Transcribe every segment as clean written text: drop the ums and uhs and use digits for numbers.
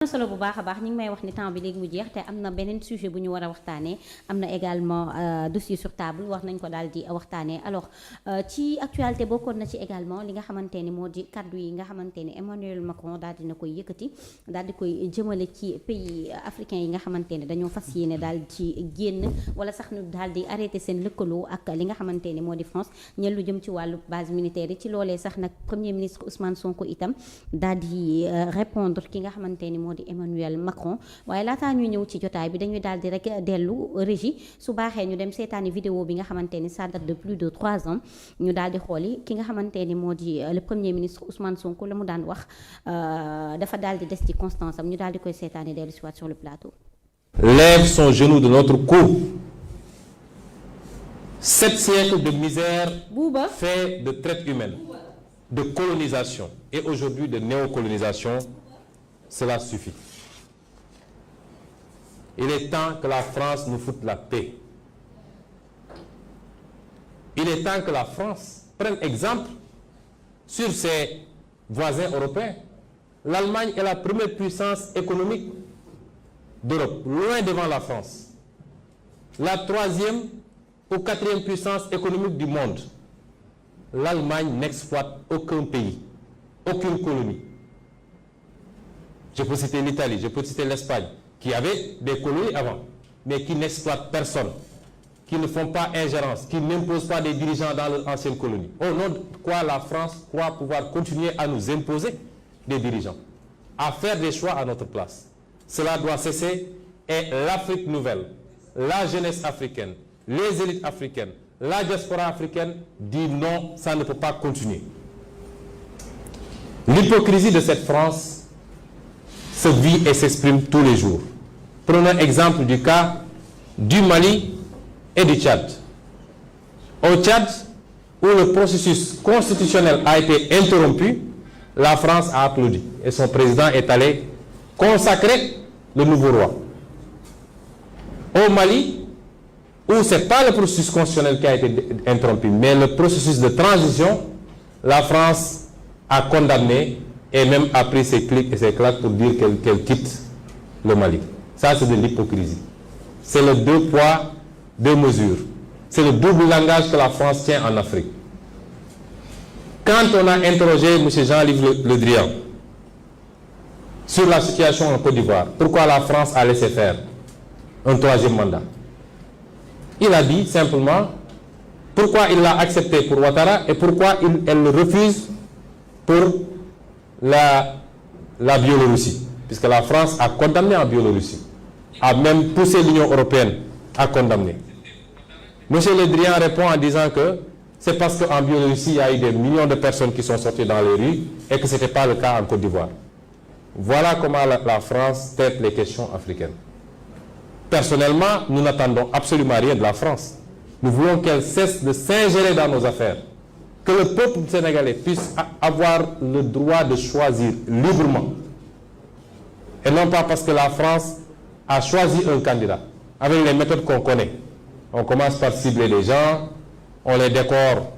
solo bu baax a baax ñi ngi may wax ni temps bi léegi mu jeex te am na beneen sujet bu ñu war a waxtaanee am na également dossier sur table wax nañ ko daal di waxtaanee alors ci actualité bokkoon na ci également li nga xamante ni moo di kaddu yi nga xamante ni Emmanuel Macron daal dina koy yëkkati daal di koy jëmale ci pays africains yi nga xamante ne dañoo fas yéene daal ci génn wala sax ñu daal di arrêté seen lëkkaloo ak li nga xamante ni moo di France ñel lu jëm ci wàllu base militaire yi ci loolee sax nag premier ministre Ousmane Sonko itam daal di répondre ki nga xamante ni moo di Emmanuel Macron waaye laataa ñuy ñëw ci jotaay bi dañuy daal di rek dellu régie su baaxee ñu dem seetaani vidéo bi nga xamante ni ça date de plus de 3 ans ñu daal di xooli ki nga xamante ni moo di le premier ministre Ousmane Sonko la mu daan wax dafa daal di des ci constance am ñu daal di koy seetaani dellu si waat sur le plateau. Lève son genou de notre cou. 7 siècles de misère fait de traite humaine, de colonisation et aujourd'hui de néocolonisation. Cela suffit. Il est temps que la France nous foute la paix. Il est temps que la France prenne exemple sur ses voisins européens. L'Allemagne est la première puissance économique d'Europe, loin devant la France. La 3e ou 4e puissance économique du monde. L'Allemagne n'exploite aucun pays, aucune colonie. Je peux citer l'Italie, je peux citer l'Espagne, qui avaient des colonies avant, mais qui n'exploitent personne, qui ne font pas ingérence, qui n'imposent pas des dirigeants dans leur ancienne colonie. Au nom de quoi la France croit pouvoir continuer à nous imposer des dirigeants, à faire des choix à notre place. Cela doit cesser et l'Afrique nouvelle, la jeunesse africaine, les élites africaines, la diaspora africaine dit non, ça ne peut pas continuer. L'hypocrisie de cette France se vit et s'exprime tous les jours. Prenons exemple du cas du Mali et du Tchad. Au Tchad, où le processus constitutionnel a été interrompu, la France a applaudi et son président est allé consacrer le nouveau roi. Au Mali, où ce n'est pas le processus constitutionnel qui a été interrompu, mais le processus de transition, la France a condamné et même a pris ses clics et ses claques pour dire qu'elle quitte le Mali. Ça, c'est de l'hypocrisie. C'est le 2 poids, 2 mesures. C'est le double langage que la France tient en Afrique. Quand on a interrogé M. Jean-Yves Le Drian sur la situation en Côte d'Ivoire, pourquoi la France a laissé faire un 3e mandat, il a dit simplement pourquoi il l'a accepté pour Ouattara et pourquoi elle le refuse pour la Biélorussie, puisque la France a condamné en Biélorussie, a même poussé l'Union européenne à condamner. M. Le Drian répond en disant que c'est parce qu'en Biélorussie, il y a eu des millions de personnes qui sont sorties dans les rues et que ce n'était pas le cas en Côte d'Ivoire. Voilà comment la France traite les questions africaines. Personnellement, nous n'attendons absolument rien de la France. Nous voulons qu'elle cesse de s'ingérer dans nos affaires. Que le peuple sénégalais puisse avoir le droit de choisir librement. Et non pas parce que la France a choisi un candidat, avec les méthodes qu'on connaît. On commence par cibler les gens, on les décore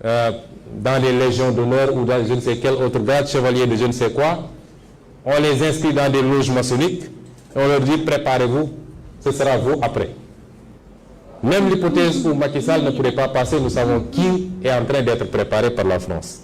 dans des légions d'honneur ou dans je ne sais quel autre grade, chevalier de je ne sais quoi. On les inscrit dans des loges maçonniques et on leur dit préparez-vous, ce sera vous après. Même l'hypothèse où Macky Sall ne pourrait pas passer, nous savons qui est en train d'être préparé par la France.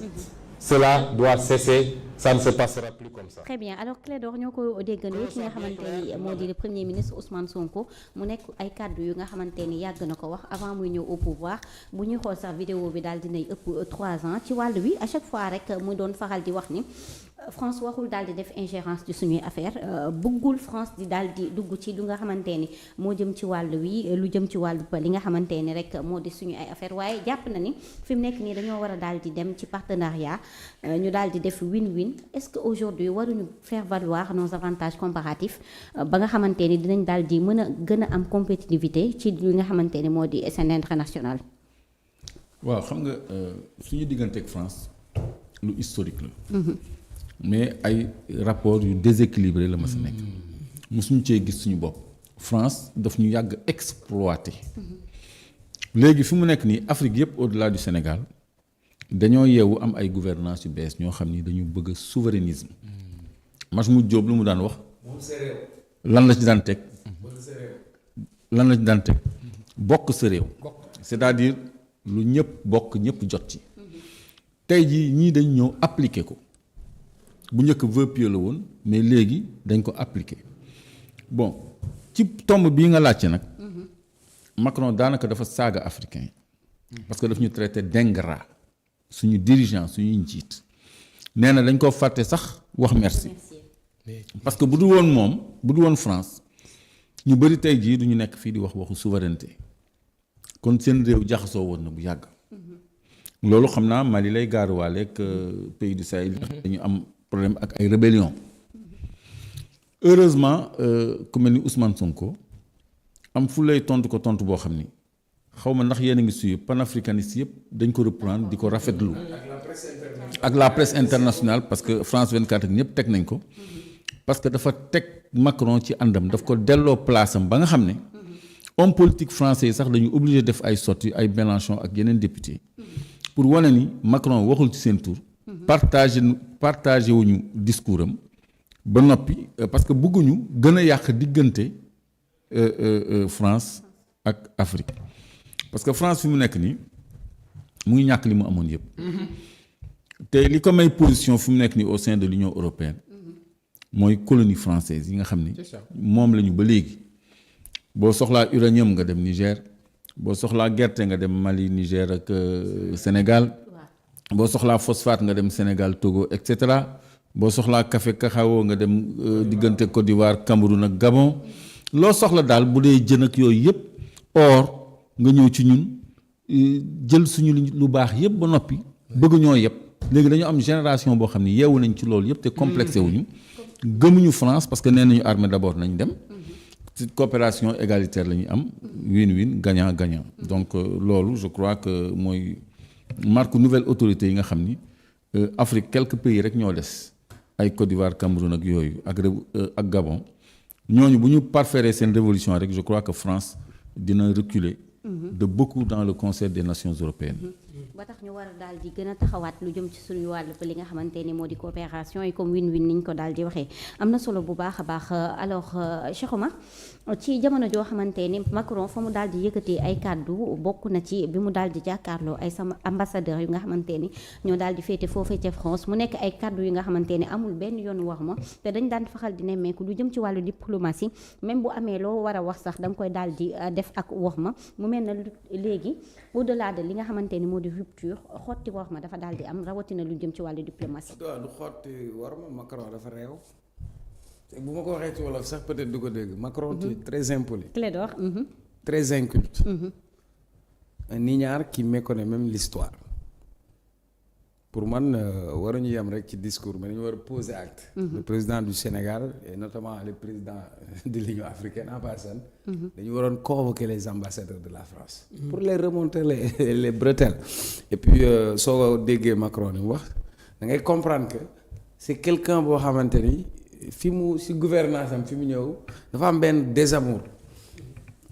Cela doit cesser, ça ne se passera plus comme ça. Très bien alors Clédor ñoo ko déggandoo ki nga xamante ni moo di le premier ministre Ousmane Sonko mu nekk ay kàddu yu nga xamante ni yàgg na ko wax avant muy ñëw au pouvoir bu ñuy xool sax vidéo bi daal dinay ëpp 3 ans ci wàll wi à chaque fois rek mu doon faral di wax ni France waxul daal di def ingérence ci suñuy affaire bëggul France di daal di dugg ci lu nga xamante ni moo jëm ci wàll wi lu jëm ci wàll li nga xamante ni rek moo di suñu ay affaire waaye jàpp na ni fi mu nekk nii dañoo war a daal di dem ci partenariat ñu daal di def win-win. Est-ce que aujourd'hui waruñu faire valoir nos avantages comparatifs ba nga xamante ni dinañ daal di mën a gën a am compétitivité ci li nga xamante ni moo di scène internationale. waaw xam nga suñu diggante ak France lu historique la. mais ay rapports yu déséquilibré la ma sa nekk. mosuñu cee gis suñu bopp. France daf ñu yàgg exploité. léegi fi mu nekk nii Afrique yëpp au-delà du Sénégal dañoo yeewu am ay gouvernance yu bees ñoo xam ni dañu bëgg souverainisme. Majmout Diop lu mu daan wax lan la ci daan teg lan la ci daan teg bokk sa réew c'est-à-dire lu ñëpp bokk ñëpp jot ci tey jii ñii dañ ñëw appliquer ko bu njëkk vœu pieux la woon mais léegi dañ ko appliquer bon ci tomb bii nga laajte nag Macron daanaka dafa saaga africain parce que daf ñu traité d'ingrat suñu dirigeant suñuy njiit nee na dañ ko fàtte sax wax merci parce que bu dul woon moom bu dul woon France ñu bëri tey jii du ñu nekk fii di wax waxu souveraineté kon seen réew jaxasoo woon na bu yàgg loolu xam naa Mali lay gaaruwaale ak pays du Sahel dañu am problème ak ay rébellion heureusement ku mel ni Ousmane Sonko am fu lay tontu ko tontu boo xam ni xaw ma ndax yéen a ngi suivre panafricaniste yëpp dañ ko reprendre di ko rafetlu ak la presse internationale parce que France 24 ak ñëpp teg nañ ko parce que dafa teg Macron ci àndam daf ko delloo place am ba nga xam ne homme politique français yi sax dañu obligé def ay sorties ay Mélenchon ak yeneen député pour wane ni Macron waxul ci seen tour partagé wuñu discours am ba noppi parce que bëgguñu gën a yàq diggante France ak Afrique parce que France fi mu nekk nii mu ngi ñàkk li mu amoon yëpp te li ko may position fi mu nekk nii au sein de l'Union européenne mooy colonie française yi nga xam ni moom la ñu ba léegi boo soxlaa uranium nga dem Niger boo soxlaa gerte nga dem Mali Niger ak Sénégal boo soxlaa phosphate nga dem Sénégal Togo et cetera boo soxlaa café cacao nga dem diggante Côte d'Ivoire Cameroun ak Gabon loo soxla daal bu dee jën ak yooyu yëpp or nga ñëw ci ñun jël suñu lu baax yëpp ba noppi bëgg ñoo yëpp léegi dañu am génération boo xam ne yeewu nañ ci loolu yëpp te complexé wuñu gëmuñu France parce que nee nañu armée d'abord nañ dem ci coopération égalitaire la ñuy am win-win gagnant gagnant donc loolu je crois que mooy marque nouvelle autorité yi nga xam ni Afrique quelques pays rek ñoo des ay Côte d'Ivoire Cameroun ak yooyu ak Gabon ñooñu bu ñu parfaire seen révolution rek je crois que France dina reculer de beaucoup dans le concert des nations européennes. ba tax ñu war a daal di gën a taxawaat lu jëm ci suñu wàll li nga xamante ni moo di coopération yi comme win-win niñ ko daal di waxee am na solo bu baax a baax alors Cheikh Oumar ci jamono joo xamante ni Macron fa mu daal di yëkkatee ay kàddu bokk na ci bi mu daal di jàkkaarloo ay sama ambassadeurs yu nga xamante ni ñoo daal di féete foofee ca France mu nekk ay kàddu yu nga xamante ni amul benn yoon wax ma te dañ daan faxal di nemmeeku lu jëm ci wàllu diplomatie même bu amee loo war a wax sax da nga koy daal di def ak wax ma mu mel na léegi au-delà de li nga xamante ni moo di rupture xotti wax ma dafa daal di am rawatina lu jëm ci wàllu diplomatie. waaw du xotti war ma Macron dafa réew te bu ma ko waxee ci wolof sax peut-être du ko dégg Macron tu es très impoli. Clédor. très inculte. un ignare qui méconnaît même l'histoire pour man waruñu yem rek ci discours mais dañu war a poser acte. Le président du Sénégal et notamment le président de l'Union africaine en passant. dañu waroon convoquer les ambassadeurs de la France. pour les remonter les bretelles. et puis soo déggee Macron ni mu wax da ngay comprendre que c'est quelqu'un boo xamante ni fi mu si gouvernance am fi mu ñëw dafa am benn désamour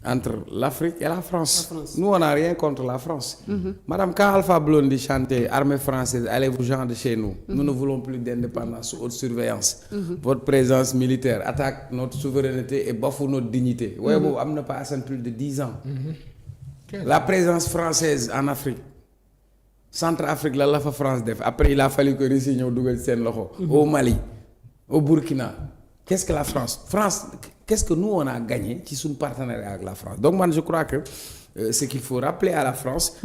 entre l'Afrique et la France. Nous on n'a rien contre la France. Madame, quand Alpha Blondy chantait armée française, allez-vous-en de chez nous. Nous ne voulons plus d'indépendance sous haute surveillance. Votre présence militaire attaque notre souveraineté et bafoue notre dignité. Ouais, bon, am na pas plus de 10 ans. La présence française en Afrique. Centrafrique la fa France def. Après il a fallu que Russie ñëw dugal seen loxo. Au Mali, au Burkina. Qu'est-ce que la France? Qu'est-ce que nous on a gagné ci suñu partenariat avec la France? Donc man je crois que ce qu'il faut rappeler à la France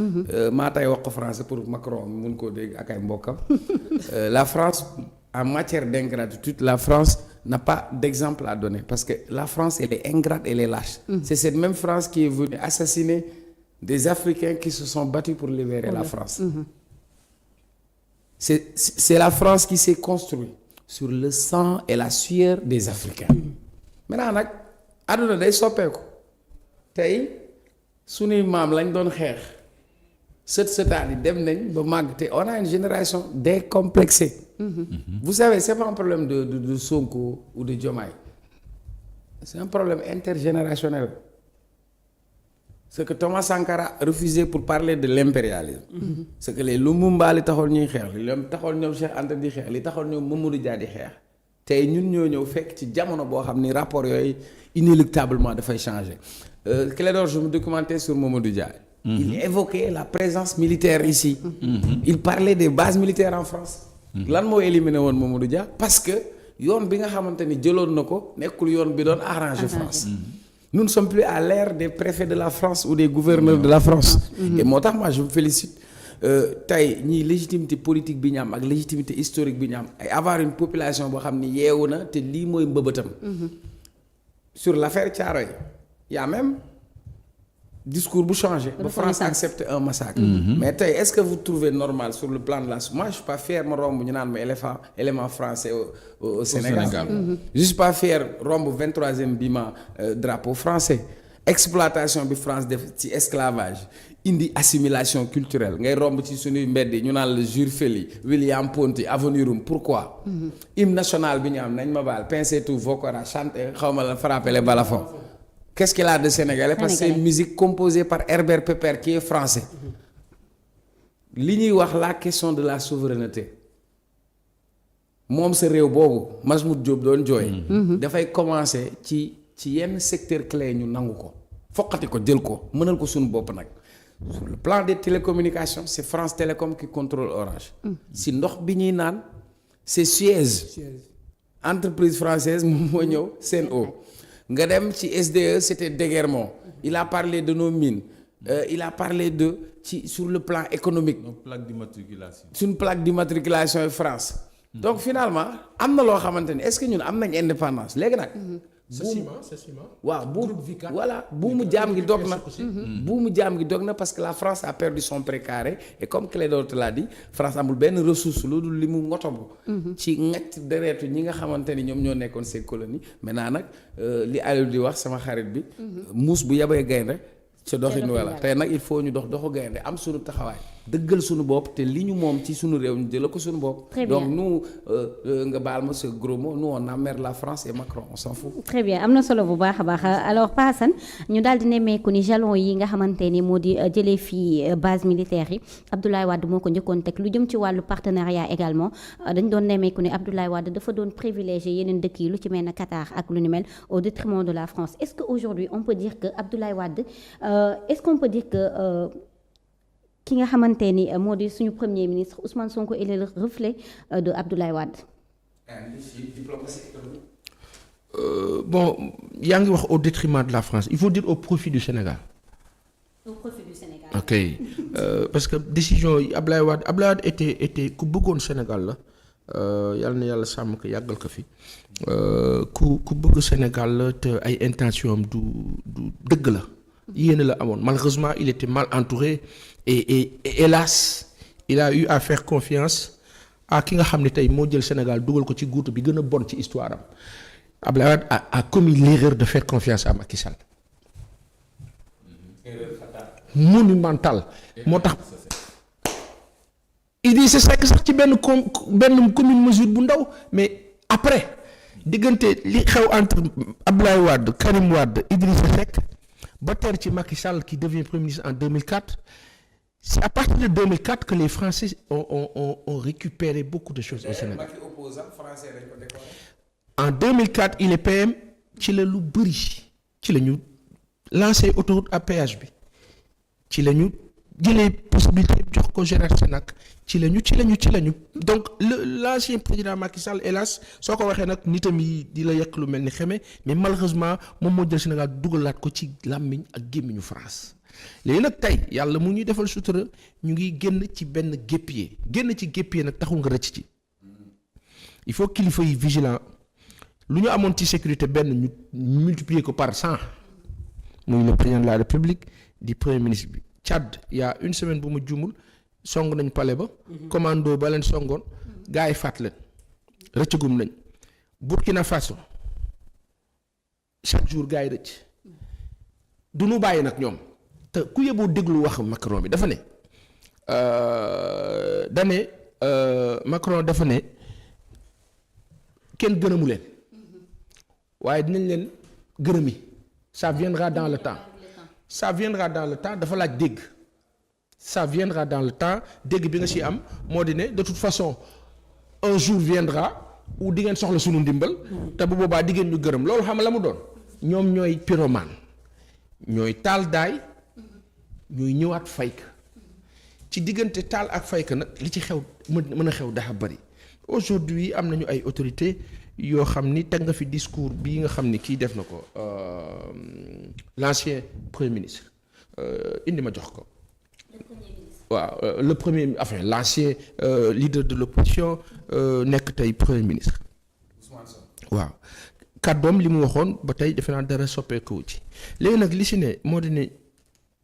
maa tay wax ko français pour Macron mun koo dégg ak ay mbokkam la France en matière d'ingratitude la France n'a pas d'exemple à donner parce que la France elle est ingrate, elle est lâche. C'est cette même France qui est venue assassiner des Africains qui se sont battus pour libérer la France. C'est la France qui s'est construite sur le sang et la sueur des Africains. Maintenant nag àdduna day soppeeku tey suñuy maam lañ doon xeex sëtaat yi dem nañ ba màgg te on a une génération décomplexée. Vous savez c'est pas un problème de Sonko ou de Diomaye c'est un problème intergénérationnel. Ce que Thomas Sankara a refusé pour parler de l'impérialisme. C'est que les Lumumba li taxoon ñuy xeex li taxoon ñoom Cheikh Anta di xeex li taxoon ñoom Mamadou Dia di xeex tey ñun ñoo ñëw fekk ci jamono boo xam ni rapport yooyu inéluctablement dafay changer Clédor je me documentais sur Mamadou Dia. Il évoquait la présence militaire ici. Il parlait des bases militaires en France. lan moo éliminé woon Mamadou Dia parce que yoon bi nga xamante ni jëloon na ko nekkul yoon bi doon arranger France. Nous ne sommes plus à l'ère des préfets de la France ou des gouverneurs de la France. Et moo tax moi je me félicite tey ñii légitimité politique bi ñu am ak légitimité historique bi ñu am ay avoir une population boo xam ni yeewu na te lii mooy mbëbëtam. Sur l'affaire Thiaroye y a même discours bu changé. ba France accepte un massacre. Mais tey est-ce que vous trouvez normal sur le plan de la moi je suis pas fier ma romb ñu naan ma élément français au Sénégal. Je suis pas fier romb 23e bi ma drapeau français. Exploitation bi France def ci esclavage indi assimilation culturelle ngay romb ci suñuy mbedd ñu naan la Jules Ferry William Ponty Avenue Roume pourquoi. Hymne national bi ñu am nañ ma baal pincez tout vos corps chanter xaw ma la frapper les balafons. Qu'est-ce qu'il a de sénégalais parce que c'est une musique composée par Herbert Pepper qui est français. li ñuy wax la question de la souveraineté moom sa réew boobu Majmout Diop doon jooy. dafay commencer ci yenn secteur clé ñu nangu ko foqati ko jël ko mënal ko suñu bopp nag. Sur le plan des télécommunications c'est France Télécom qui contrôle Orange. si ndox bi ñuy naan c'est Suez. entreprise française moom moo ñëw Sen'Eau. nga dem ci SDE c'était Deguermont il a parlé de nos mines il a parlé de sur le plan économique. donc plaque d'immatriculation. suñu plaque d'immatriculation yi France. donc finalement am na loo xamante ni est-ce que ñun am nañ indépendance léegi nag. c'est ciment. waaw buumu jaam gi dog na. buumu jaam gi dog na parce que la France a perdu son précaré et comme Clédor te l'a dit France amul benn ressource lu dul li mu ngotobu. ci ngacc deretu ñi nga xamante ni ñoom ñoo nekkoon ces colonies maintenant nag li Aliou di wax sama xarit bi. muus bu yabee gaynde ca doxin wala tey nag il faut ñu doxu gaynde am suñu taxawaay dëggal suñu bopp te li ñu moom ci suñu réew ñu jëla ko suñu bopp. donc nous nga baal ma ce gros mot nous on emmerde la France et Macron on s'en fout. très bien am na solo bu baax a baax alors Pa Assane ñu daal di nemmeeku ni jalon yi nga xamante ni moo di jëlee fii base militaire yi Abdoulaye Wade moo ko njëkkoon teg lu jëm ci wàllu partenariat également dañ doon nemmeeku ni Abdoulaye Wade dafa doon privilégier yeneen dëkk yi lu ci mel ne Qatar ak lu ni mel au détriment de la France est-ce que aujourd'hui on peut dire que Abdoulaye Wade est-ce qu'on peut dire que ki nga xamante ni moo di suñu premier ministre Ousmane Sonko est le reflet de Abdoulaye Wade. Bon yaa ngi wax au détriment de la France il faut dire au profit du Sénégal. Au profit du Sénégal. ok parce que décision yi Abdoulaye Wade était ku bëggoon Sénégal la yàlla na yàlla sàmm ko yàggal ko fi ku bëgg Sénégal la te ay intention am du dëgg la. yéen la amoon malheureusement il était mal entouré et hélas il a eu à faire confiance à ki nga xam ne tey moo jël Sénégal dugal ko ci guutu bi gën a bon ci histoire am Abdoulaye Wade a commis l'erreur de faire confiance à Macky Sall. monumental moo tax Idrissa Seck sax ci benn commune mesure bu ndaw mais après diggante li xew entre Abdoulaye Wade Karim Wade Idrissa Seck ba teer ci Macky Sall qui devient Premier ministre en 2004 c'est à partir de 2004 que les Français ont récupéré beaucoup de choses au Sénégal. En 2004 il est PM ci la lu bëri ci la ñu lancé autoroute à péage bi ci la ñu jëlee possibilité jox ko Gérard Sénac ci la ñu donc l'ancien président Macky Sall hélas soo ko waxee nag nitam yi di la yàq lu mel ni xeme mais malheureusement moom moo jël Sénégal dugalaat ko ci làmmiñ ak gémmiñu France léegi nag tey yàlla mu ñuy defal sutura ñu ngi génn ci benn guêpier nag taxul nga rëcc ci il faut kilifa yi vigilant lu ñu amoon ci sécurité benn ñu multiplier ko par 100 muy le président de la République di premier ministre bi Tchad il y a une semaine bu ma juumul song nañ palais ba commando ba leen songoon gars yi faat leen rëccagum nañ Burkina Faso chaque jour gars yi rëcc du ñu bàyyi nag ñoom te ku yeboo déglu wax Macron bi dafa ne Macron dafa ne kenn gërëmu leen waaye dinañ leen gërëmi ça viendra dans le temps dafa laaj dégg ça viendra dans le temps dégg bi nga ci am moo di ne de toute façon un jour viendra ou di ngeen soxla suñu ndimbal te bu boobaa di ngeen ñu gërëm loolu xam nga la mu doon ñoom ñooy pyromane ñooy taal daay ñooy ñëwaat fayka ci diggante taal ak fayka nag li ci xew mën a xew dafa bari aujourd'hui am nañu ay autorités yoo xam ni teg nga fi discours bii nga xam ni kii def na ko l'ancien premier ministre indi ma jox ko waaw le premier enfin l'ancien leader de l'opposition nekk tey premier ministre waaw kàddoom li mu waxoon ba tey defe naa dara soppeeku ci léegi nag li si ne moo di ne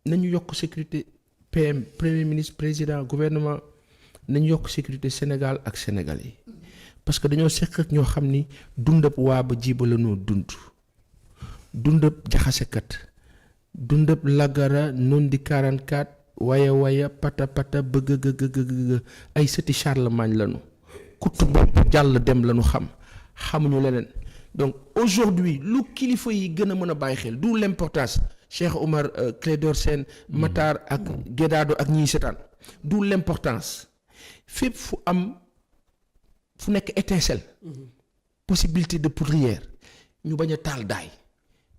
nañu yokk sécurité PM premier ministre président gouvernement nañu yokk sécurité Sénégal ak Sénégal yi parce que dañoo seq ak ñoo xam ni dundab waa ba jiba la noo dundab jaxasekat dundab lagara non di 44 waya pata bëgg ay sëti Charlemagne lañu kutu bopp jàll dem lañu xamuñu leneen donc aujourd'hui lu kilifa yi gën a mën a bàyyi xel d'où l'importance Cheikh Oumar Clédor Sène Matar ak Guédado ak ñiy setaan d'où l'importance fépp fu nekk étincelle possibilité de prière ñu bañ a taal daay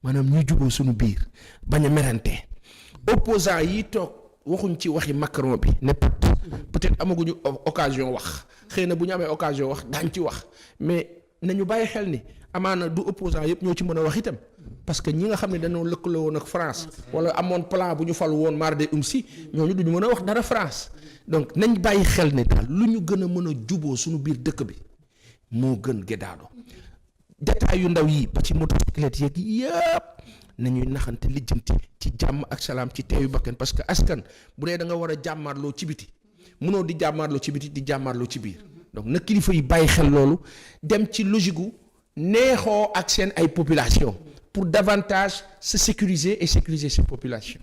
maanaam ñuy juboo suñu biir bañ a merante opposant yi toog waxuñ ci waxi Macron bi ne peut-être amaguñu occasion wax xëy na bu ñu amee occasion wax daañ ci wax mais nañu bàyyi xel ni amaana du opposant yëpp ñoo ci mën a wax itam parce que ñi nga xam ne dañoo lëkkaloo woon ak France wala amoon plan bu ñu fal woon marde si ñooñu duñu mën a wax dara France donc nañ bàyyi xel ne daal lu ñu gën a mën a juboo suñu biir dëkk bi moo gën Guédado détails yu ndaw yi ba ci motocyclette yeeg yëpp nañuy naxante lijjanti ci jàmm ak salaam ci teeyu bakkan parce que askan bu dee da nga war a jàmmaarloo ci biti mënoo di jàmmaarloo ci biti di jàmmaarloo ci biir donc na kilifa yi bàyyi xel loolu dem ci logique gu neexoo ak seen ay population pour davantage se sécuriser et sécuriser ces populations